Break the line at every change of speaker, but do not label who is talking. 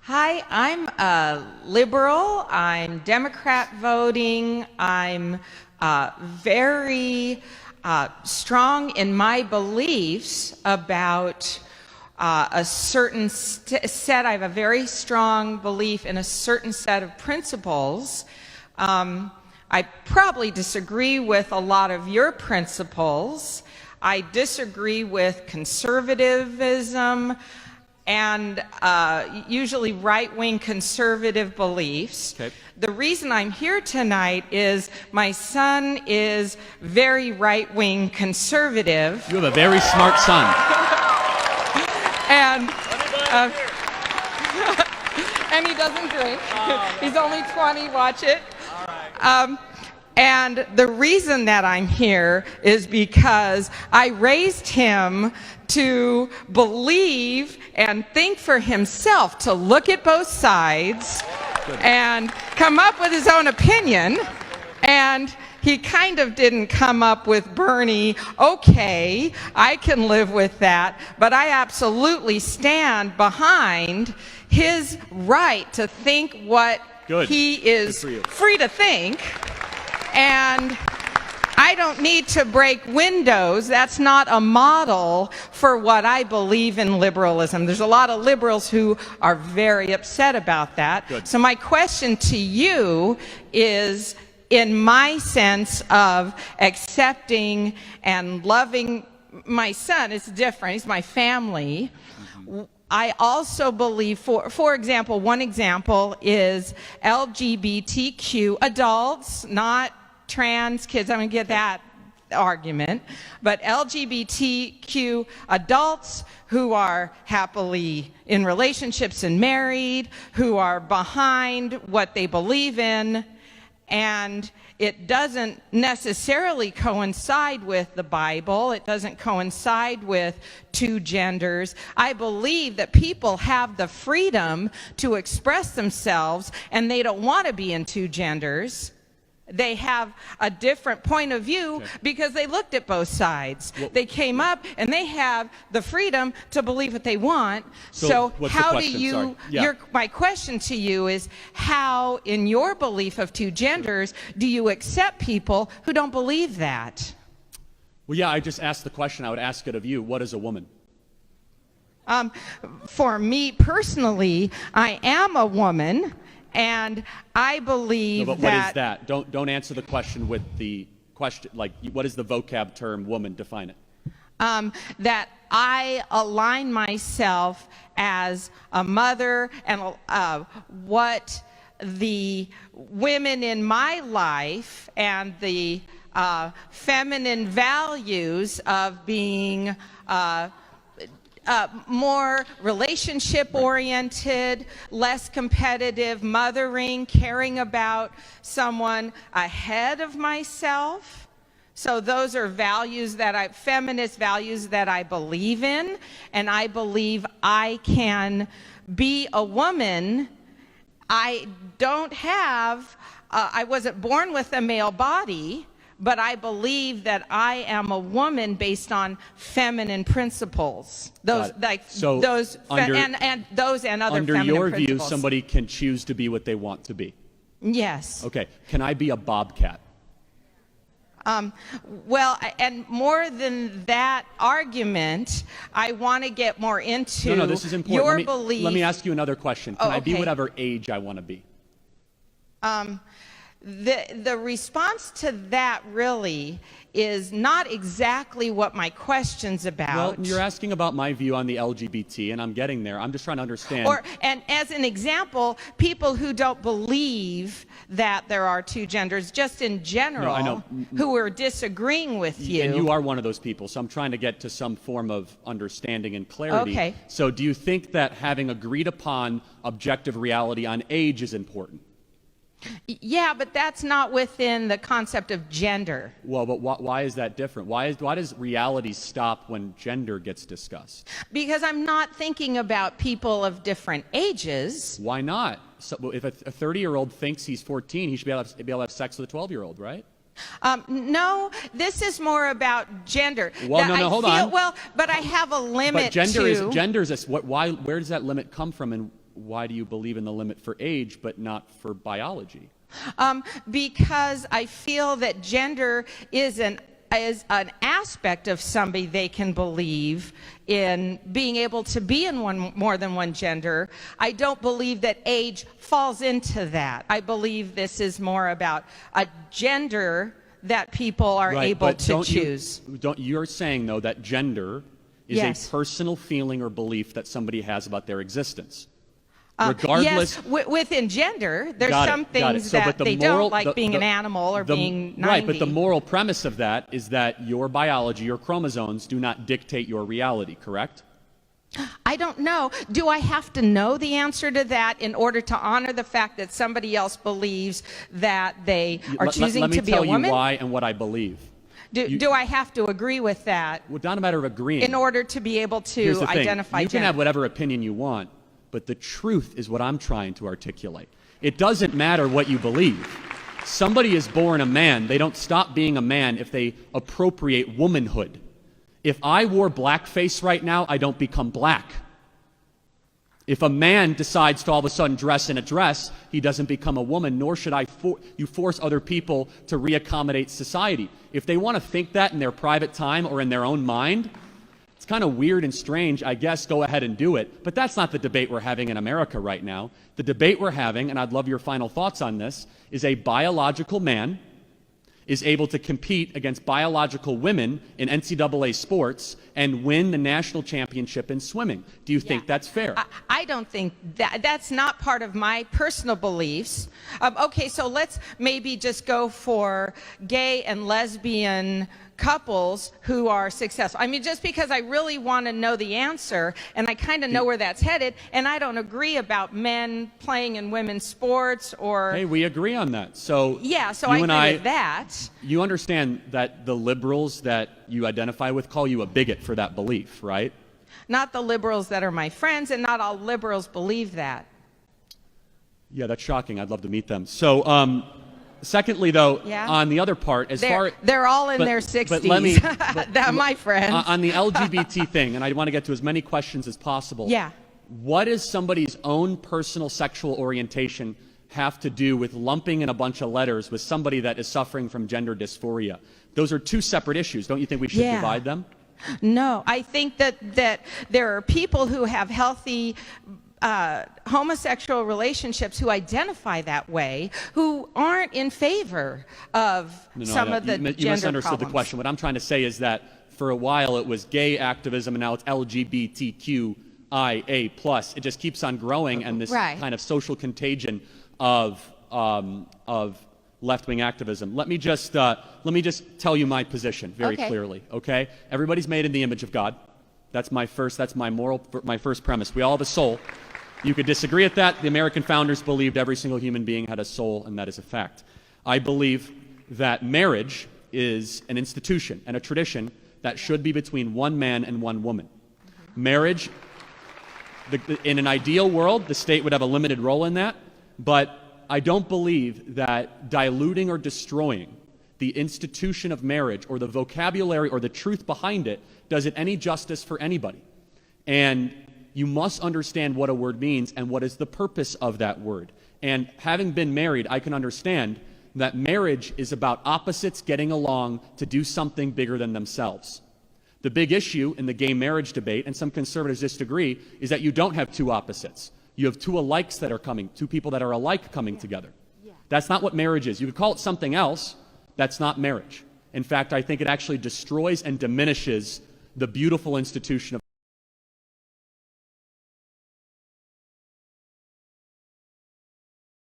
Hi, I'm a liberal. I'm Democrat voting. I'm very strong in my beliefs about a certain set. I have a very strong belief in a certain set of principles. I probably disagree with a lot of your principles. I disagree with conservatism and usually right-wing conservative beliefs. Okay. The reason I'm here tonight is my son is very right-wing conservative.
You have a very smart son.
And and he doesn't drink. He's only 20, watch it.
All right.
And the reason that I'm here is because I raised him to believe and think for himself, to look at both sides and come up with his own opinion. And he kind of didn't come up with Bernie, okay, I can live with that, but I absolutely stand behind his right to think what he is free to think. And I don't need to break windows. That's not a model for what I believe in liberalism. There's a lot of liberals who are very upset about that.
Good.
So my question to you is, in my sense of accepting and loving my son, it's different. He's my family. I also believe, for example, one example is LGBTQ adults, not trans kids. I'm going to get that argument. But LGBTQ adults who are happily in relationships and married, who are behind what they believe in, and it doesn't necessarily coincide with the Bible. It doesn't coincide with two genders. I believe that people have the freedom to express themselves, and they don't want to be in two genders. They have a different point of view because they looked at both sides. They came up and they have the freedom to believe what they want. So how do you, my question to you is, how in your belief of two genders do you accept people who don't believe that?
Well, yeah, I just asked the question. I would ask it of you. What is a woman?
For me personally, I am a woman. And I believe
but what is that? Don't answer the question with the question, like, what is the vocab term woman? Define it.
That I align myself as a mother, and what the women in my life and the feminine values of being more relationship-oriented, less competitive, mothering, caring about someone ahead of myself. So those are values that feminist values that I believe in, and I believe I can be a woman. I don't have, I wasn't born with a male body, but I believe that I am a woman based on feminine principles. Those, like
so
those, and those and other feminine principles.
Under your view, somebody can choose to be what they want to be.
Yes.
Okay. Can I be a bobcat?
Well, and more than that argument, I want to get more into
this is important.
Your belief.
Let me ask you another question. Can I be whatever age I want to be?
The response to that really is not exactly what my question's about.
Well, you're asking about my view on the LGBT, and I'm getting there. I'm just trying to understand.
And as an example, people who don't believe that there are two genders, just in general, who are disagreeing with you.
And you are one of those people, so I'm trying to get to some form of understanding and clarity.
Okay.
So do you think that having agreed upon objective reality on age is important?
Yeah, but that's not within the concept of gender.
Well, but why is that different? Why does reality stop when gender gets discussed?
Because I'm not thinking about people of different ages.
Why not? So, if a 30-year-old thinks he's 14, he should be able to have sex with a 12-year-old, right?
No, this is more about gender.
Well, no, hold on.
Well, but I have a limit.
But gender is where does that limit come from, and why do you believe in the limit for age but not for biology?
Because I feel that gender is an aspect of somebody they can believe in being able to be in more than one gender. I don't believe that age falls into that. I believe this is more about a gender that people are able to choose.
You're saying, though, that gender is a personal feeling or belief that somebody has about their existence. Regardless,
yes, within gender, there's some things that they don't, like being an animal or being 90.
Right, but the moral premise of that is that your biology, your chromosomes, do not dictate your reality, correct?
I don't know. Do I have to know the answer to that in order to honor the fact that somebody else believes that they are choosing to be a woman?
Let me tell you why and what I believe.
Do I have to agree with that?
Well, not a matter of agreeing.
In order to be able to identify gender.
You can have whatever opinion you want, but the truth is what I'm trying to articulate. It doesn't matter what you believe. Somebody is born a man. They don't stop being a man if they appropriate womanhood. If I wore blackface right now, I don't become black. If a man decides to all of a sudden dress in a dress, he doesn't become a woman, nor should you force other people to reaccommodate society. If they want to think that in their private time or in their own mind, it's kind of weird and strange. I guess go ahead and do it. But that's not the debate we're having in America right now. The debate we're having, and I'd love your final thoughts on this, is a biological man is able to compete against biological women in NCAA sports and win the national championship in swimming. Do you think that's fair?
I don't think that's not part of my personal beliefs. Okay, so let's maybe just go for gay and lesbian couples who are successful. I mean, just because I really want to know the answer, and I kind of know where that's headed, and I don't agree about men playing in women's sports or...
Hey, we agree on that. So
yeah, so I agree with that.
You understand that the liberals that you identify with call you a bigot for that belief, right?
Not the liberals that are my friends, and not all liberals believe that.
Yeah, that's shocking. I'd love to meet them. So, secondly, though, on the other part,
they're all in their 60s.
But let me,
my friends.
On the LGBT thing, and I want to get to as many questions as possible.
Yeah.
What does somebody's own personal sexual orientation have to do with lumping in a bunch of letters with somebody that is suffering from gender dysphoria? Those are two separate issues. Don't you think we should divide them?
No, I think that there are people who have healthy homosexual relationships who identify that way, who aren't in favor of some of the gender
You misunderstood
problems.
the question. What I'm trying to say is that for a while it was gay activism, and now it's LGBTQIA+. It just keeps on growing, and this kind of social contagion of left-wing activism. Let me just tell you my position very clearly. Okay, everybody's made in the image of God. That's my first premise. We all have a soul. You could disagree with that. The American founders believed every single human being had a soul, and that is a fact. I believe that marriage is an institution and a tradition that should be between one man and one woman. Marriage, in an ideal world, the state would have a limited role in that, but I don't believe that diluting or destroying the institution of marriage or the vocabulary or the truth behind it does it any justice for anybody. And you must understand what a word means and what is the purpose of that word. And having been married, I can understand that marriage is about opposites getting along to do something bigger than themselves. The big issue in the gay marriage debate, and some conservatives disagree, is that you don't have two opposites. You have two alikes that are coming, two people that are alike coming together. That's not what marriage is. You could call it something else. That's not marriage. In fact, I think it actually destroys and diminishes the beautiful institution of